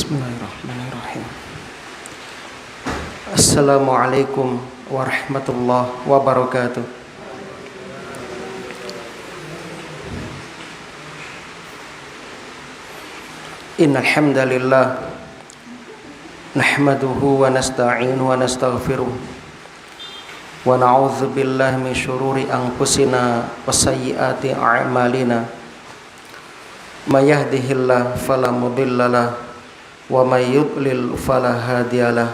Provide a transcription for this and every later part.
Bismillahirrahmanirrahim. Assalamualaikum warahmatullahi wabarakatuh. Innal hamdalillah nahmaduhu wa nasta'inuhu wa nastaghfiruh wa na'udzu billahi min syururi anfusina wa sayyiati a'malina. May yahdihillahu fala mudhillalah wa may yudlil fala hadiyalah.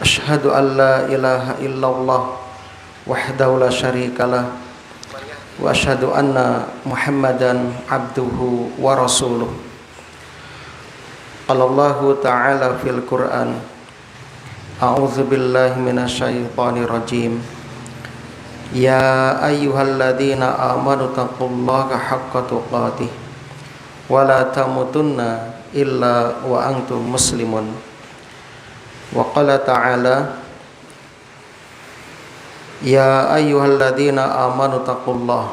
Asyhadu an la ilaha illallah wahdahu la syarikalah wa asyhadu anna Muhammadan abduhu wa rasuluh. Allahu ta'ala fil Qur'an, a'udzu billahi minasyaitonir rajim. Ya ayyuhalladzina amanu taqullaha haqqa tuqatih wa la tamutunna illa wa antum muslimun. Wa qala ta'ala, ya ayyuhalladzina amanu taqullaha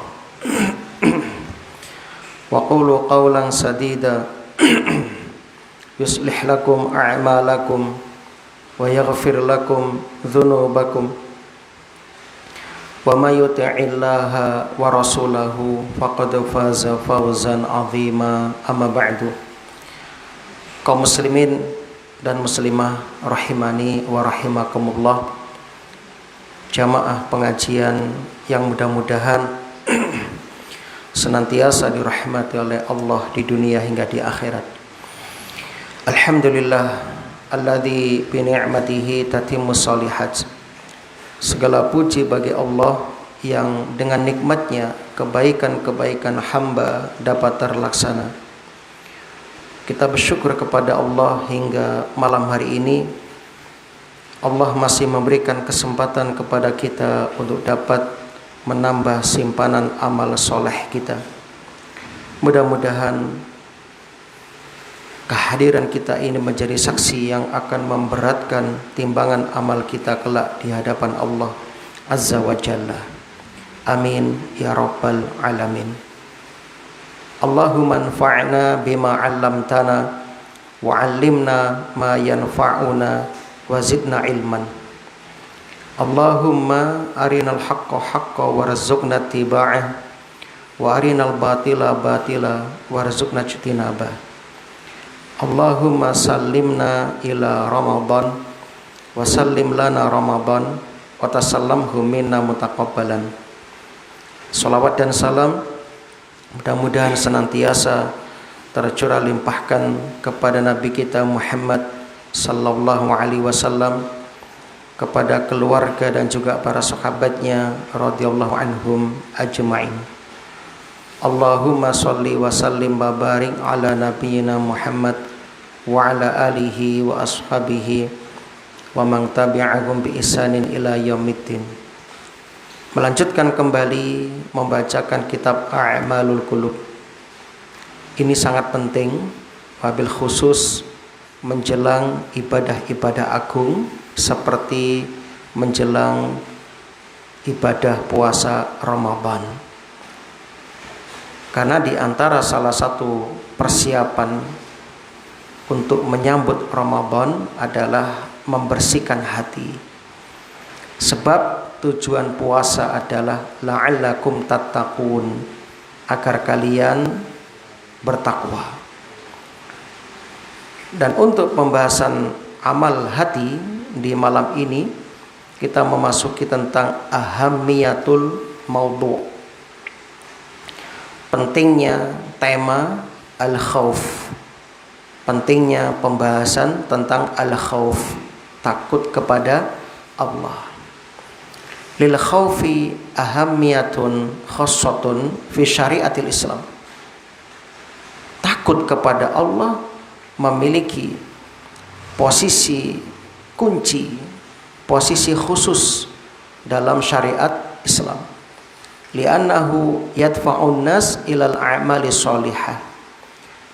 wa qulu qawlan sadida yuslih lakum a'malakum wa yaghfir lakum dhunubakum wa may yuti'illaha wa rasulahu faqad faza fawzan 'azima. Amma ba'du. Kaum muslimin dan muslimah rahimani wa rahimakumullah, jamaah pengajian yang mudah-mudahan senantiasa dirahmati oleh Allah di dunia hingga di akhirat. Alhamdulillah alladzi bi ni'matihi tatimmus shalihat. Segala puji bagi Allah yang dengan nikmatnya kebaikan-kebaikan hamba dapat terlaksana. Kita bersyukur kepada Allah hingga malam hari ini Allah masih memberikan kesempatan kepada kita untuk dapat menambah simpanan amal soleh kita. Mudah-mudahan kehadiran kita ini menjadi saksi yang akan memberatkan timbangan amal kita kelak di hadapan Allah Azza wa Jalla. Amin ya rabbal alamin. Allahumma anfa'na bima 'allamtana wa 'allimna ma yanfa'una wa zidna ilman. Allahumma arinal haqqa haqqan warzuqna ittiba'ah wa arinal batila batila warzuqna ijtinabah. Allahumma sallimna ila Ramadan wa sallim lana Ramadan wa tasallamhu minna mutaqabbalan. Salawat dan salam mudah-mudahan senantiasa tercurah limpahkan kepada Nabi kita Muhammad sallallahu alaihi wasallam, kepada keluarga dan juga para sahabatnya radhiyallahu anhum ajma'in. Allahumma sholli wa sallim wa barik ala nabiyyina Muhammad wa ala alihi wa ashabihi wa man tabi'ahum bi ihsanin ila yaumiddin. Melanjutkan kembali membacakan kitab A'malul Qulub. Ini sangat penting, wabil khusus menjelang ibadah-ibadah agung seperti menjelang ibadah puasa Ramadan. Karena di antara salah satu persiapan untuk menyambut Ramadan adalah membersihkan hati. Sebab tujuan puasa adalah la'allakum tattaqun, agar kalian bertakwa. Dan untuk pembahasan amal hati di malam ini kita memasuki tentang ahammiyatul maudhu'. pentingnya tema al-khauf, pentingnya pembahasan tentang al-khauf, takut kepada Allah. Lil khaufi ahammiyatun khassatun fi syariatil Islam. Takut kepada Allah memiliki posisi kunci, posisi khusus dalam syariat Islam. Li'annahu yadfa'un nas ilal a'mali sholihah.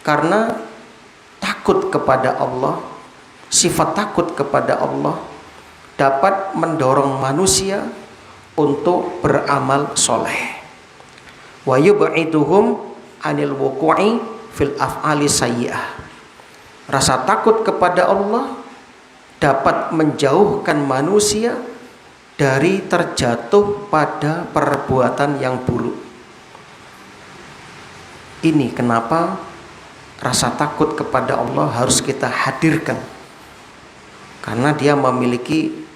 Karena takut kepada Allah, sifat takut kepada Allah dapat mendorong manusia untuk beramal soleh. Wa yub'iduhum anil wuqu'i fil af'ali sayyi'ah. Rasa takut kepada Allah dapat menjauhkan manusia dari terjatuh pada perbuatan yang buruk. Ini kenapa rasa takut kepada Allah harus kita hadirkan, karena dia memiliki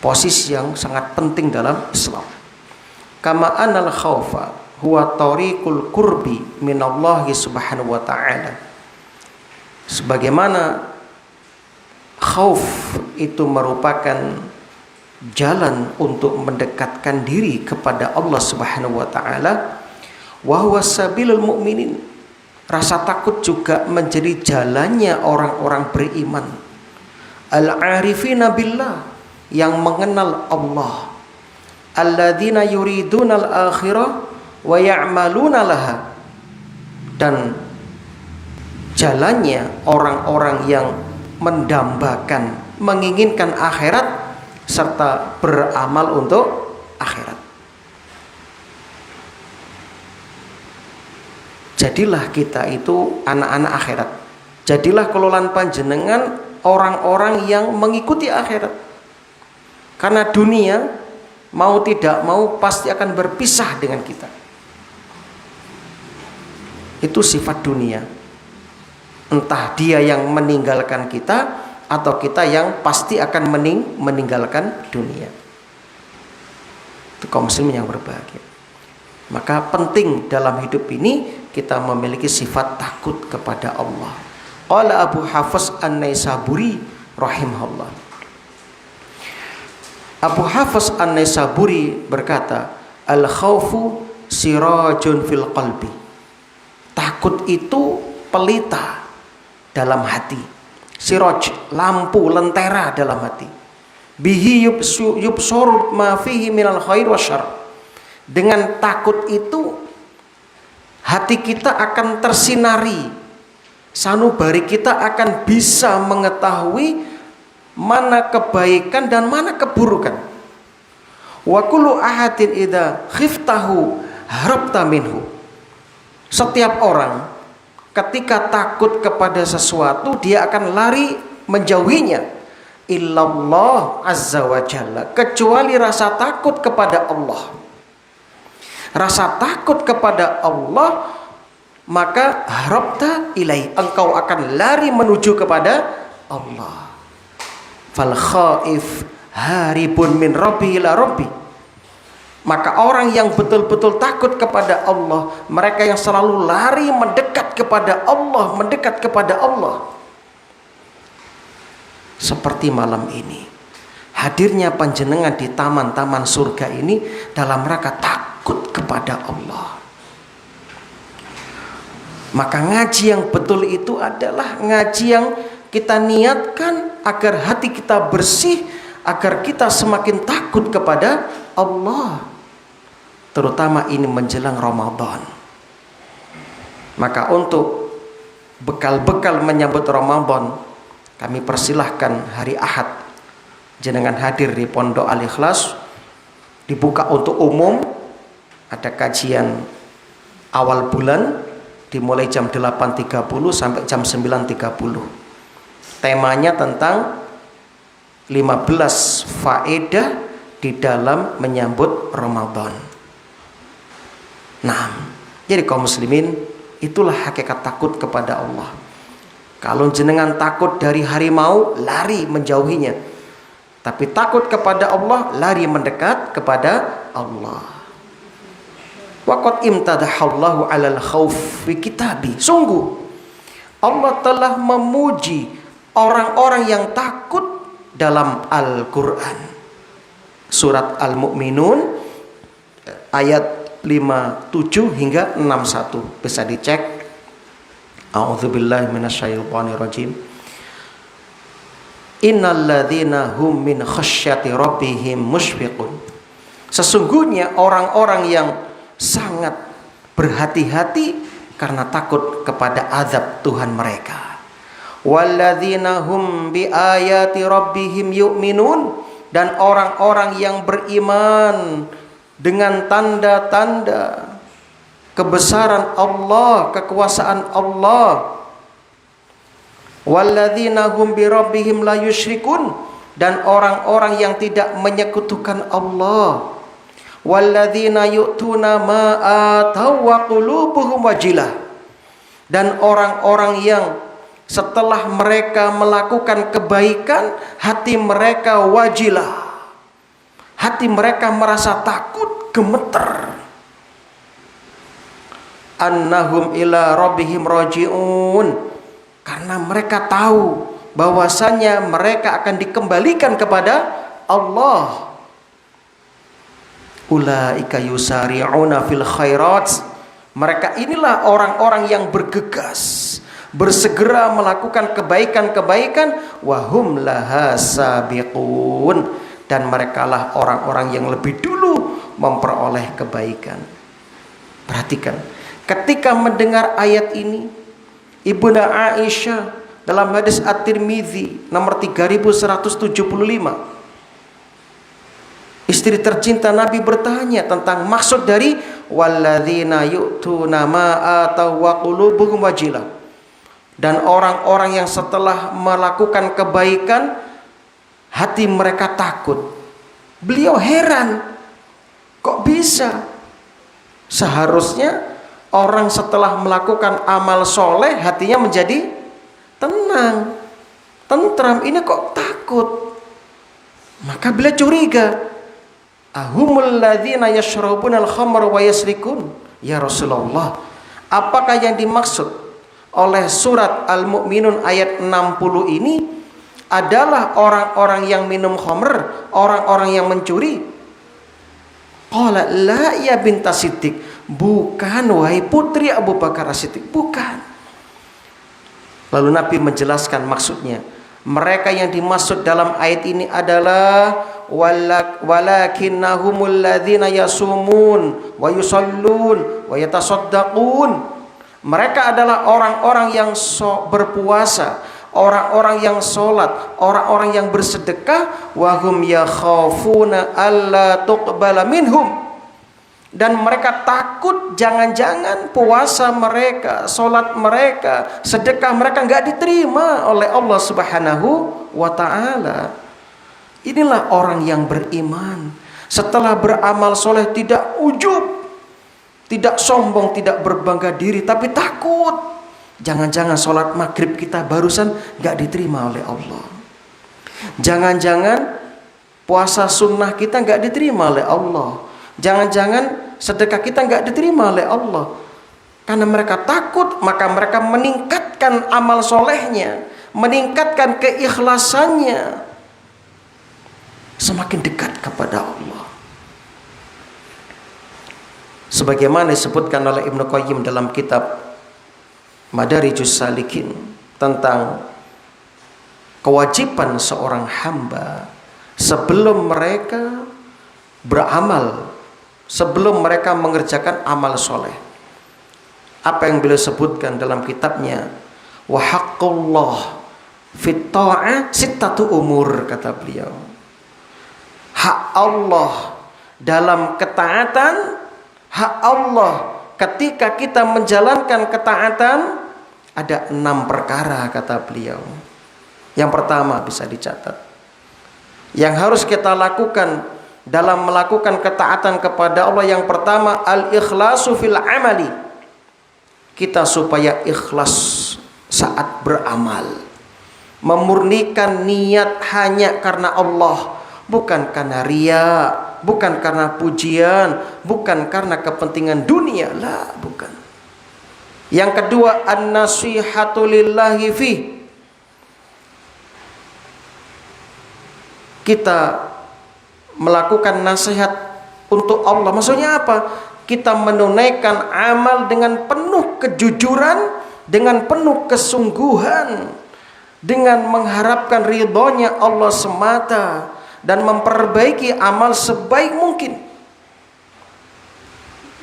posisi yang sangat penting dalam Islam. Kama anal khaufa huwa tariqul qurbi minallahi subhanahu wa ta'ala. Sebagaimana khauf itu merupakan jalan untuk mendekatkan diri kepada Allah subhanahu wa ta'ala, wa huwa sabilul mu'minin. Rasa takut juga menjadi jalannya orang-orang beriman, al-arifina billah, yang mengenal Allah, alladzina yuridunal akhirah wa ya'maluna laha, dan jalannya orang-orang yang mendambakan, menginginkan akhirat serta beramal untuk akhirat. Jadilah kita itu anak-anak akhirat. Jadilah kelolaan panjenengan orang-orang yang mengikuti akhirat. Karena dunia mau tidak mau pasti akan berpisah dengan kita. Itu sifat dunia. Entah dia yang meninggalkan kita atau kita yang pasti akan meninggalkan dunia. Itu kaum muslimin yang berbahagia. Maka penting dalam hidup ini kita memiliki sifat takut kepada Allah. Qala Abu Hafiz An-Naisaburi rahimahullah. Abu Hafiz An-Naisaburi berkata, al-khaufu sirajun fil qalbi. Takut itu pelita dalam hati. Siraj, lampu lentera dalam hati. Bihi yubsur ma fihi minal khair wasyarr. Dengan takut itu hati kita akan tersinari. Sanubari kita akan bisa mengetahui mana kebaikan dan mana keburukan. Wa kullu ahadin idza khiftahu harabta minhu. Setiap orang ketika takut kepada sesuatu dia akan lari menjauhinya. Illallah azza wa jalla, kecuali rasa takut kepada Allah. Rasa takut kepada Allah, maka harabta ilaih, engkau akan lari menuju kepada Allah. Fal khaif haribun min rabbi ila rabbi. Maka orang yang betul-betul takut kepada Allah, mereka yang selalu lari mendekat kepada Allah, mendekat kepada Allah. Seperti malam ini, hadirnya panjenengan di taman-taman surga ini dalam rangka takut kepada Allah. Maka ngaji yang betul itu adalah ngaji yang kita niatkan agar hati kita bersih, agar kita semakin takut kepada Allah, terutama ini menjelang Ramadan. Maka untuk bekal-bekal menyambut Ramadan, kami persilahkan hari Ahad jenengan hadir di Pondok Al-Ikhlas, dibuka untuk umum. Ada kajian awal bulan dimulai jam 8.30 sampai jam 9.30. Temanya tentang 15 faedah di dalam menyambut Ramadan. Nah, jadi kaum muslimin, itulah hakikat takut kepada Allah. Kalau jenengan takut dari harimau, lari menjauhinya. Tapi takut kepada Allah, lari mendekat kepada Allah. Waqad imtadahallahu 'alal khauf fi kitabi. Sungguh Allah telah memuji orang-orang yang takut dalam Al-Qur'an. Surat Al-Mu'minun ayat 57 hingga 61. Bisa dicek. A'udzubillahi minasyaitonirrajim. Innal ladzina hum min khasyati rabbihim musyfiqun. Sesungguhnya orang-orang yang sangat berhati-hati karena takut kepada azab Tuhan mereka. Walladzina hum bi ayati rabbihim yu'minun, dan orang-orang yang beriman dengan tanda-tanda kebesaran Allah, kekuasaan Allah. Walladzina hum bi rabbihim la yusyrikun, dan orang-orang yang tidak menyekutukan Allah. Walladzina yu'tuna ma ataw wa qulubuhum wajilah, dan orang-orang yang setelah mereka melakukan kebaikan hati mereka wajilah, hati mereka merasa takut, gemeter. Annahum ila rabbihim raji'un, karena mereka tahu bahwasanya mereka akan dikembalikan kepada Allah. Ulaika yusari'una fil khairat, mereka inilah orang-orang yang bergegas, bersegera melakukan kebaikan-kebaikan. Wahum laha sabiqun, dan merekalah orang-orang yang lebih dulu memperoleh kebaikan. Perhatikan, ketika mendengar ayat ini, Ibunda Aisyah dalam hadis At-Tirmidzi nomor 3175, istri tercinta Nabi bertanya tentang maksud dari walladzina yu'tuna ma ataw wa qulubuhum wajilah, dan orang-orang yang setelah melakukan kebaikan hati mereka takut. Beliau heran, kok bisa? Seharusnya orang setelah melakukan amal soleh hatinya menjadi tenang, tentram, ini kok takut? Maka beliau curiga, ahumul ladzina yashrabuna al-khamra wa yasrikun. Ya Rasulullah, apakah yang dimaksud oleh surat Al-Mu'minun ayat 60 ini adalah orang-orang yang minum khamr, orang-orang yang mencuri? Qala la ya binta Siddiq, bukan wahai putri Abu Bakar As-Siddiq, bukan. Lalu Nabi menjelaskan maksudnya. Mereka yang dimaksud dalam ayat ini adalah walakinnahumul ladzina yasumun wa yusallun wa yatasaddaqun. Mereka adalah orang-orang yang berpuasa, orang-orang yang sholat, orang-orang yang bersedekah. Wahum yakhafuna alla tuqbala minhum, dan mereka takut jangan-jangan puasa mereka, sholat mereka, sedekah mereka nggak diterima oleh Allah Subhanahu wa ta'ala. Inilah orang yang beriman. Setelah beramal soleh tidak ujub, tidak sombong, tidak berbangga diri, tapi takut jangan-jangan sholat maghrib kita barusan nggak diterima oleh Allah. Jangan-jangan puasa sunnah kita nggak diterima oleh Allah. Jangan-jangan sedekah kita nggak diterima oleh Allah. Karena mereka takut, maka mereka meningkatkan amal solehnya, meningkatkan keikhlasannya, semakin dekat kepada Allah. Sebagaimana disebutkan oleh Ibnu Qayyim dalam kitab Madarijus Salikin tentang kewajiban seorang hamba sebelum mereka beramal, sebelum mereka mengerjakan amal soleh. Apa yang beliau sebutkan dalam kitabnya, wa haqqullah fit ta'ah sittatu umur, kata beliau. Hak Allah dalam ketaatan, hak Allah ketika kita menjalankan ketaatan, ada 6 perkara, kata beliau. Yang pertama bisa dicatat, yang harus kita lakukan dalam melakukan ketaatan kepada Allah, yang pertama al-ikhlasu fil amali. Kita supaya ikhlas saat beramal, memurnikan niat hanya karena Allah, bukan karena riya, bukan karena pujian, bukan karena kepentingan dunia, lah, bukan. Yang kedua, an-nasihatu lillahi fi. Kita melakukan nasihat untuk Allah. Maksudnya apa? Kita menunaikan amal dengan penuh kejujuran, dengan penuh kesungguhan, dengan mengharapkan ridhonya Allah semata, dan memperbaiki amal sebaik mungkin.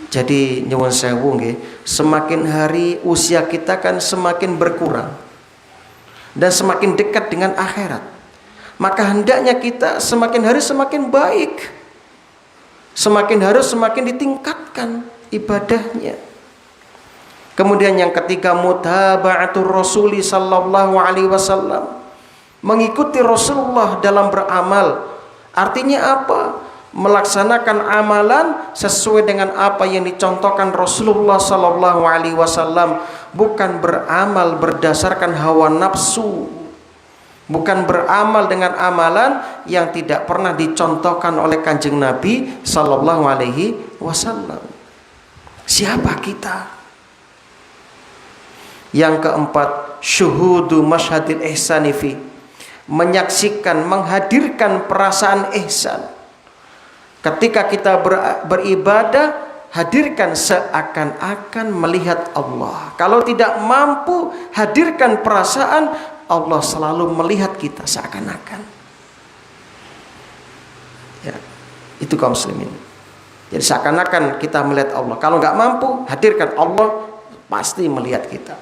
Jadi nyuwun sewu nggih, semakin hari usia kita kan semakin berkurang dan semakin dekat dengan akhirat. Maka hendaknya kita semakin hari semakin baik, semakin hari semakin ditingkatkan ibadahnya. Kemudian yang ketiga, mutaba'atur Rasuli sallallahu alaihi wasallam, mengikuti Rasulullah dalam beramal. Artinya apa? Melaksanakan amalan sesuai dengan apa yang dicontohkan Rasulullah sallallahu alaihi wasallam, bukan beramal berdasarkan hawa nafsu, bukan beramal dengan amalan yang tidak pernah dicontohkan oleh Kanjeng Nabi sallallahu alaihi wasallam. Siapa kita? Yang keempat, syuhudu masyhadil ihsani fi, menyaksikan, menghadirkan perasaan ihsan. Ketika kita beribadah, hadirkan seakan-akan melihat Allah. Kalau tidak mampu hadirkan perasaan, Allah selalu melihat kita seakan-akan. Ya, itu kaum muslimin. Jadi seakan-akan kita melihat Allah. Kalau nggak mampu, hadirkan Allah pasti melihat kita.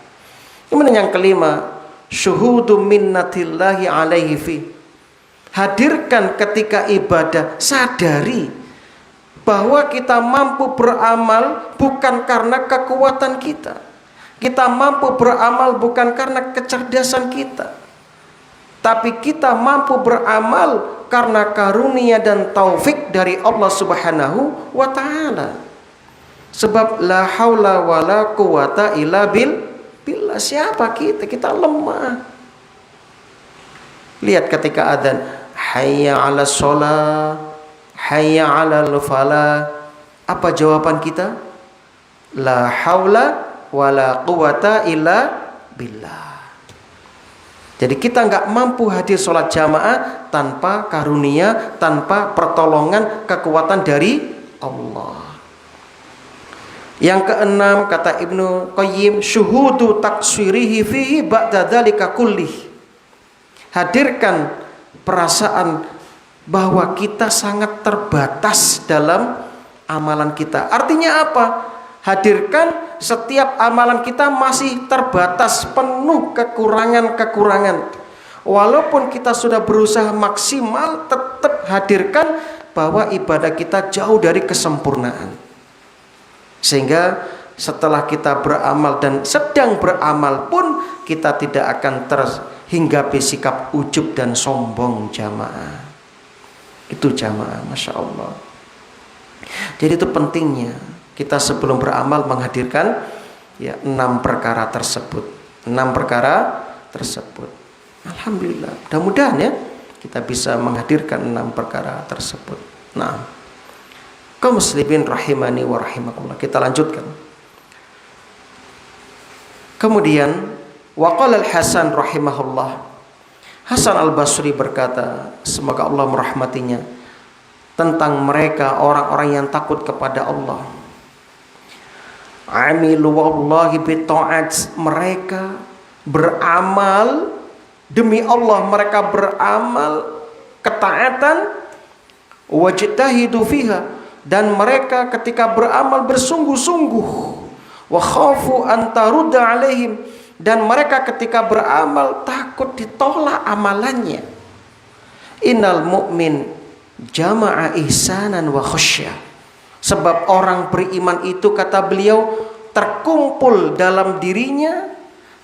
Kemudian yang kelima, syuhudu minnatillahi alaihi fi. Hadirkan ketika ibadah, sadari bahwa kita mampu beramal bukan karena kekuatan kita. Kita mampu beramal bukan karena kecerdasan kita. Tapi kita mampu beramal karena karunia dan taufik dari Allah Subhanahu wa ta'ala. Sebab la haula wa la quwata illa billah. Siapa kita? Kita lemah. Lihat ketika adzan, hayya 'alas shalah, hayya 'alal falah. Apa jawaban kita? La haula wala quwata illa billah. Jadi kita nggak mampu hadir sholat jamaah tanpa karunia, tanpa pertolongan, kekuatan dari Allah. Yang keenam, kata Ibnu Qayyim, syuhudu takswirihi fihi ba'da dzalika kullih. Hadirkan perasaan bahwa kita sangat terbatas dalam amalan kita. Artinya apa? Hadirkan setiap amalan kita masih terbatas, penuh kekurangan-kekurangan. Walaupun kita sudah berusaha maksimal, tetap hadirkan bahwa ibadah kita jauh dari kesempurnaan. Sehingga setelah kita beramal dan sedang beramal pun, kita tidak akan terhinggapi sikap ujub dan sombong jamaah. Itu jamaah, Masya Allah. Jadi itu pentingnya kita sebelum beramal menghadirkan 6 perkara tersebut. 6 perkara tersebut. Alhamdulillah. Mudah-mudahan ya kita bisa menghadirkan 6 perkara tersebut. Nah, kaum muslimin rahimani wa rahimakumullah. Kita lanjutkan. Kemudian waqala al-Hasan rahimahullah. Hasan al-Basri berkata, semoga Allah merahmatinya, tentang mereka orang-orang yang takut kepada Allah. Amilu wallahi bita'at, mereka beramal demi Allah, mereka beramal ketaatan, wajtahidu fiha, dan mereka ketika beramal bersungguh-sungguh, wa khafu an tarudda alaihim, dan mereka ketika beramal takut ditolak amalannya. Innal mu'min jama'a ihsanan wa khasyah. Sebab orang beriman itu, kata beliau, terkumpul dalam dirinya,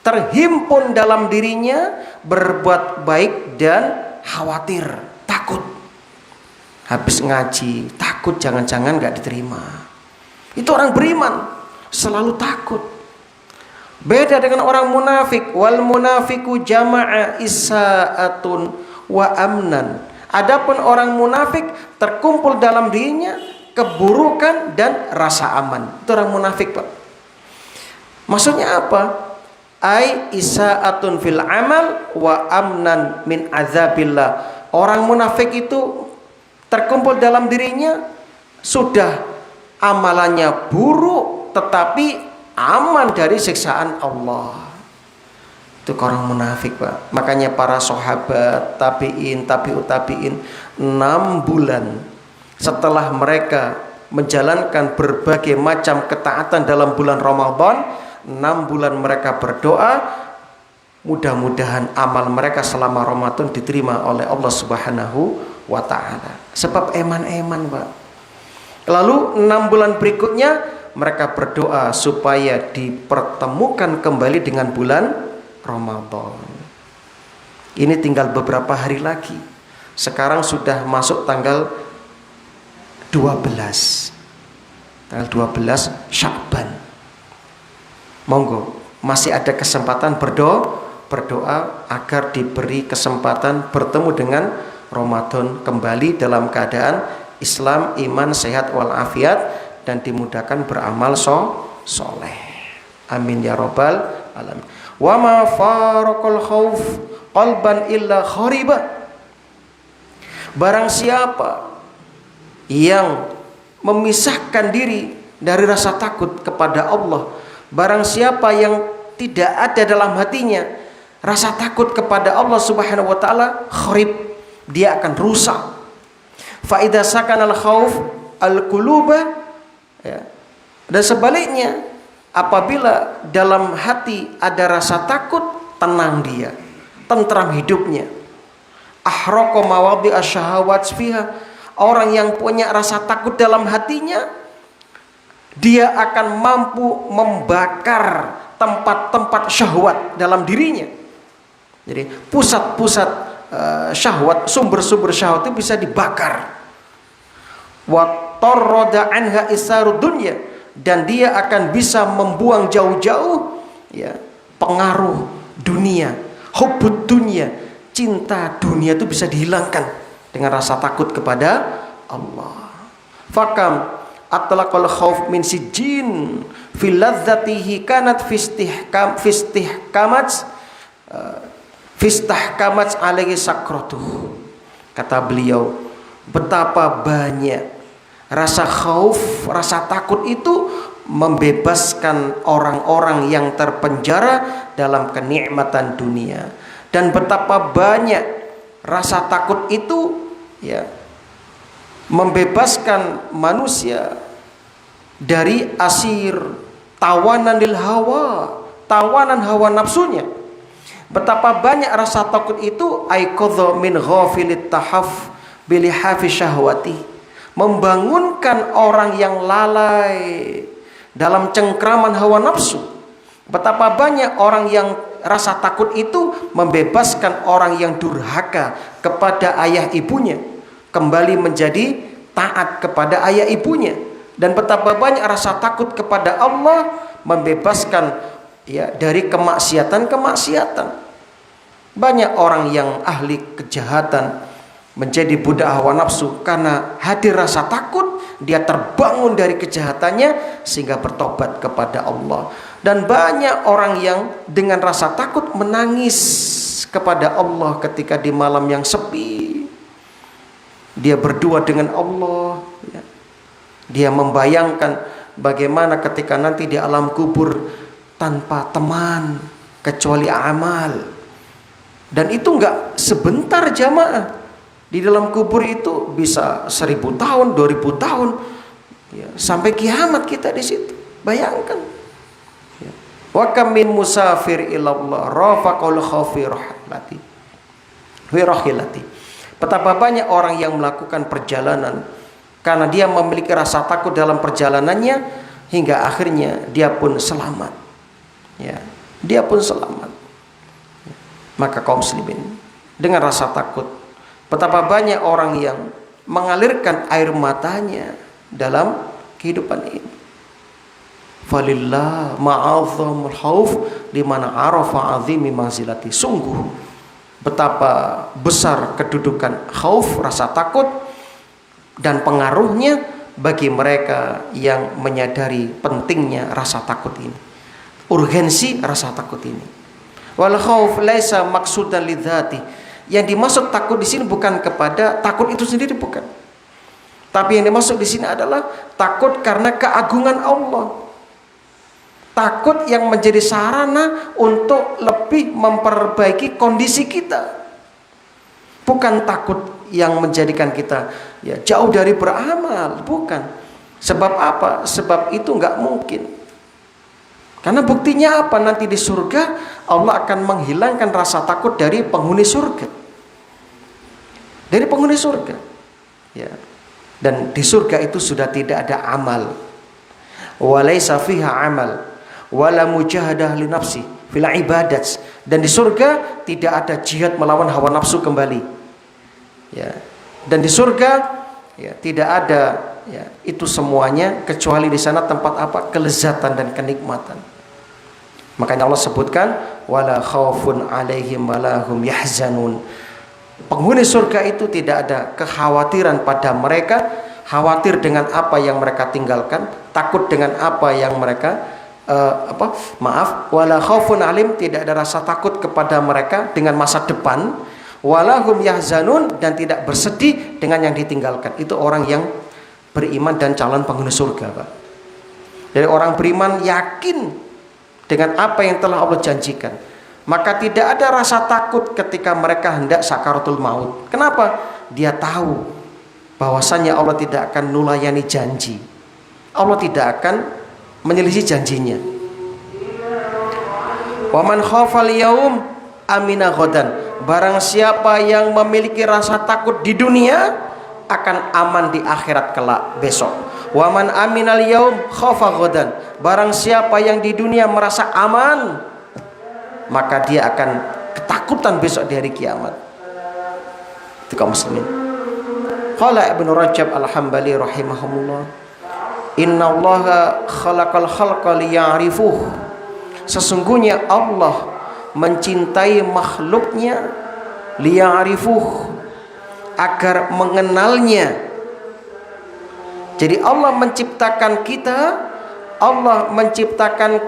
terhimpun dalam dirinya berbuat baik dan khawatir, takut. Habis ngaji takut jangan-jangan gak diterima. Itu orang beriman, selalu takut. Beda dengan orang munafik. Wal munafiku jama'a isaatun wa amnan. Adapun orang munafik terkumpul dalam dirinya keburukan dan rasa aman. Itu orang munafik, Pak. Maksudnya apa? Ai isaatun fil amal wa amnan min azabillah. Orang munafik itu terkumpul dalam dirinya sudah amalannya buruk tetapi aman dari siksaan Allah. Itu orang munafik, Pak. Makanya para sahabat, tabi'in, tabi'ut tabi'in 6 bulan setelah mereka menjalankan berbagai macam ketaatan dalam bulan Ramadan, 6 bulan mereka berdoa, mudah-mudahan amal mereka selama Ramadan diterima oleh Allah Subhanahu wa ta'ala. Sebab eman-eman, Pak. Lalu 6 bulan berikutnya mereka berdoa supaya dipertemukan kembali dengan bulan Ramadan. Ini tinggal beberapa hari lagi. Sekarang sudah masuk tanggal 12. Tanggal 12 Sya'ban. Monggo, masih ada kesempatan berdoa agar diberi kesempatan bertemu dengan Ramadan kembali dalam keadaan Islam, iman, sehat walafiat, dan dimudahkan beramal soleh. Amin ya rabbal alamin. Wa ma faraqal khauf qalban illa khariba. Barang siapa yang memisahkan diri dari rasa takut kepada Allah, barang siapa yang tidak ada dalam hatinya rasa takut kepada Allah Subhanahu wa taala, kharib, dia akan rusak. Fa idza sakana al khauf al quluba, ya. Dan sebaliknya, apabila dalam hati ada rasa takut, tenang dia, tentram hidupnya. Ahraqa mawadhi asyahawat fiha. Orang yang punya rasa takut dalam hatinya, dia akan mampu membakar tempat-tempat syahwat dalam dirinya. Jadi pusat-pusat syahwat, sumber-sumber syahwat itu bisa dibakar. Wa tarrada anha isarud dunya, dan dia akan bisa membuang jauh-jauh ya pengaruh dunia, hubbud dunya, cinta dunia itu bisa dihilangkan dengan rasa takut kepada Allah. Fakam atlaqal khauf min sijin fi ladzatihi kanat fistahkamat alaihi sakratuh. Kata beliau, betapa banyak rasa khauf, rasa takut itu membebaskan orang-orang yang terpenjara dalam kenikmatan dunia, dan betapa banyak rasa takut itu ya membebaskan manusia dari asir tawanan lil hawa, tawanan hawa nafsunya. Betapa banyak rasa takut itu aiqadha min ghafilit tahaf bilihafi syahwati, membangunkan orang yang lalai dalam cengkraman hawa nafsu. Betapa banyak orang yang rasa takut itu membebaskan orang yang durhaka kepada ayah ibunya kembali menjadi taat kepada ayah ibunya. Dan betapa banyak rasa takut kepada Allah membebaskan ya dari kemaksiatan-kemaksiatan. Banyak orang yang ahli kejahatan menjadi budak hawa nafsu karena hadir rasa takut, dia terbangun dari kejahatannya sehingga bertobat kepada Allah. Dan banyak orang yang dengan rasa takut menangis kepada Allah ketika di malam yang sepi. Dia berdua dengan Allah ya. Dia membayangkan bagaimana ketika nanti di alam kubur tanpa teman kecuali amal. Dan itu enggak sebentar jamaah. Di dalam kubur itu bisa 1000 tahun, 2000 tahun ya, sampai kiamat kita di situ. Bayangkan ya. Wa kam min musafir ilallah rafaqul khaufi rahilati wirahilati. Betapa banyak orang yang melakukan perjalanan karena dia memiliki rasa takut dalam perjalanannya hingga akhirnya dia pun selamat ya, dia pun selamat. Maka kaum muslimin, dengan rasa takut, betapa banyak orang yang mengalirkan air matanya dalam kehidupan ini. Falillah ma'azamul khauf limana arafa azimi manzilati. Sungguh betapa besar kedudukan khauf, rasa takut, dan pengaruhnya bagi mereka yang menyadari pentingnya rasa takut ini, urgensi rasa takut ini. Wal khauf laisa maqsudan lidzati. Yang dimaksud takut di sini bukan kepada takut itu sendiri, bukan. Tapi yang dimaksud di sini adalah takut karena keagungan Allah. Takut yang menjadi sarana untuk lebih memperbaiki kondisi kita. Bukan takut yang menjadikan kita jauh dari beramal, bukan. Sebab apa? Sebab itu nggak mungkin. Karena buktinya apa? Nanti di surga Allah akan menghilangkan rasa takut dari penghuni surga. Dari penghuni surga. Ya. Dan di surga itu sudah tidak ada amal. Walaysa fiha amal. Wala mujahadah li nafsi fil ibadat. Dan di surga tidak ada jihad melawan hawa nafsu kembali. Ya. Dan di surga tidak ada itu semuanya, kecuali di sana tempat apa? Kelezatan dan kenikmatan. Makanya Allah sebutkan wala khaufun alaihim wala hum yahzanun. Penghuni surga itu tidak ada kekhawatiran pada mereka, khawatir dengan apa yang mereka tinggalkan, takut dengan apa yang mereka wala khaufun alim, tidak ada rasa takut kepada mereka dengan masa depan, wala hum yahzanun, dan tidak bersedih dengan yang ditinggalkan. Itu orang yang beriman dan calon penghuni surga, Pak. Dari orang beriman yakin dengan apa yang telah Allah janjikan, maka tidak ada rasa takut ketika mereka hendak sakaratul maut. Kenapa? Dia tahu bahwasanya Allah tidak akan nulayani janji. Allah tidak akan menyelisih janjinya. Wa man khafal yaum amina ghadan. Barang siapa yang memiliki rasa takut di dunia akan aman di akhirat kelak besok. Wa man aminal yaum khafa ghadan. Barang siapa yang di dunia merasa aman, maka dia akan ketakutan besok di hari kiamat. Itu kaum muslimin. Qala Ibnu Rajab Al-Hambali rahimahumullah, innallaha khalaqal khalqa liya'rifuh. Sesungguhnya Allah mencintai makhluknya liya'rifuh, agar mengenalnya. Jadi Allah menciptakan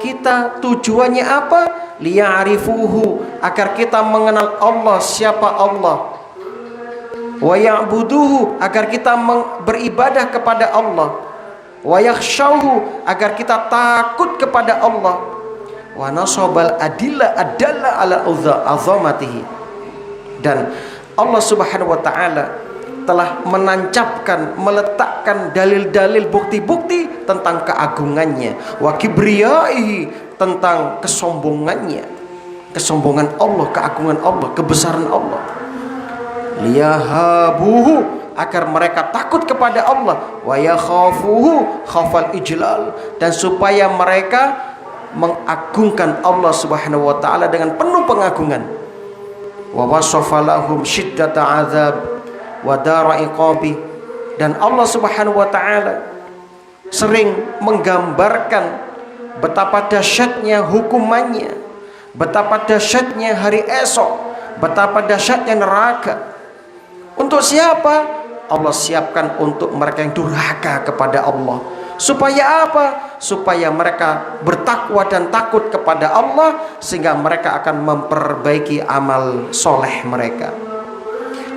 kita, tujuannya apa? Liya'rifuhu, agar kita mengenal Allah, siapa Allah. Wa ya'buduhu, agar kita beribadah kepada Allah. Wa yakhshawhu, agar kita takut kepada Allah. Wa nasabal adilla adalla ala azamatihi. Dan Allah Subhanahu wa taala telah menancapkan, meletakkan dalil-dalil, bukti-bukti tentang keagungannya, wa kibriyaihi, tentang kesombongannya, kesombongan Allah, keagungan Allah, kebesaran Allah. Liyahabuhu, agar mereka takut kepada Allah, wa yakhafuhu khafal ijlal, dan supaya mereka mengagungkan Allah Subhanahu wa taala dengan penuh pengagungan. Wa wasafa lahum syiddata azab wa dara iqabi, dan Allah Subhanahu wa taala sering menggambarkan betapa dahsyatnya hukumannya, betapa dahsyatnya hari esok, betapa dahsyatnya neraka. Untuk siapa? Allah siapkan untuk mereka yang durhaka kepada Allah. Supaya apa? Supaya mereka bertakwa dan takut kepada Allah, sehingga mereka akan memperbaiki amal soleh mereka.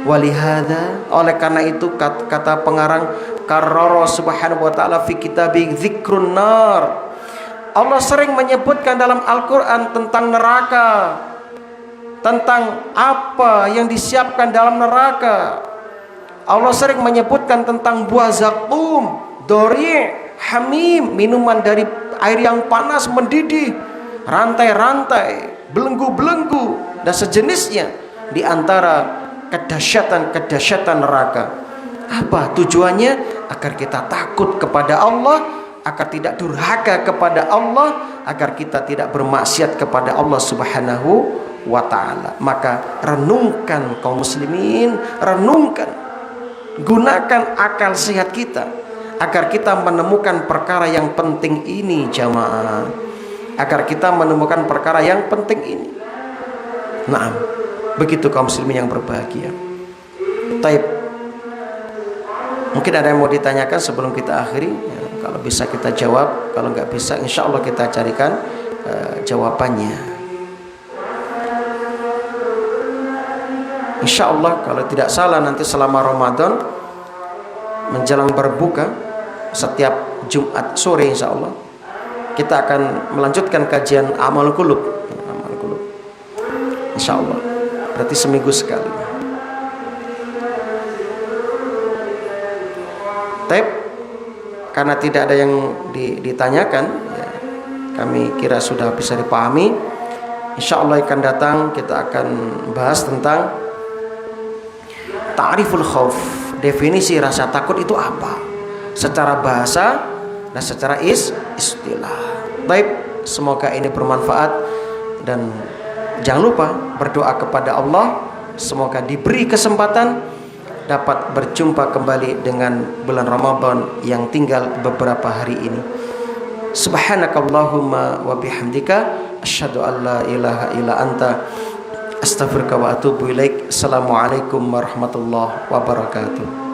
Walihada, oleh karena itu kata pengarang, karrara subhanahu wa ta'ala fi kitabi dzikrun nar. Allah sering menyebutkan dalam Al-Quran tentang neraka, tentang apa yang disiapkan dalam neraka. Allah sering menyebutkan tentang buah zakum, dori', hamim, minuman dari air yang panas mendidih, rantai-rantai, belenggu-belenggu, dan sejenisnya, di antara kedahsyatan neraka. Apa tujuannya? Agar kita takut kepada Allah, agar tidak durhaka kepada Allah, agar kita tidak bermaksiat kepada Allah Subhanahu wa ta'ala. Maka renungkan kaum muslimin, renungkan, gunakan akal sehat kita agar kita menemukan perkara yang penting ini, jamaah. Agar kita menemukan perkara yang penting ini. Naam. Begitu kaum muslimin yang berbahagia. Taib. Mungkin ada yang mau ditanyakan sebelum kita akhiri ya, kalau bisa kita jawab, kalau nggak bisa insya Allah kita carikan jawabannya. Insya Allah kalau tidak salah nanti selama Ramadan menjelang berbuka setiap Jumat sore insya Allah kita akan melanjutkan kajian amal qulub. Insya Allah berarti seminggu sekali. Tapi karena tidak ada yang ditanyakan ya, kami kira sudah bisa dipahami. Insya Allah akan datang kita akan bahas tentang ta'riful khauf, definisi rasa takut itu apa secara bahasa dan secara istilah. Baik, semoga ini bermanfaat dan jangan lupa berdoa kepada Allah semoga diberi kesempatan dapat berjumpa kembali dengan bulan Ramadan yang tinggal beberapa hari ini. Subhanakallahumma wa bihamdika asyhadu an la ilaha illa anta astaghfiruka wa atubu ilaik. Assalamualaikum warahmatullahi wabarakatuh.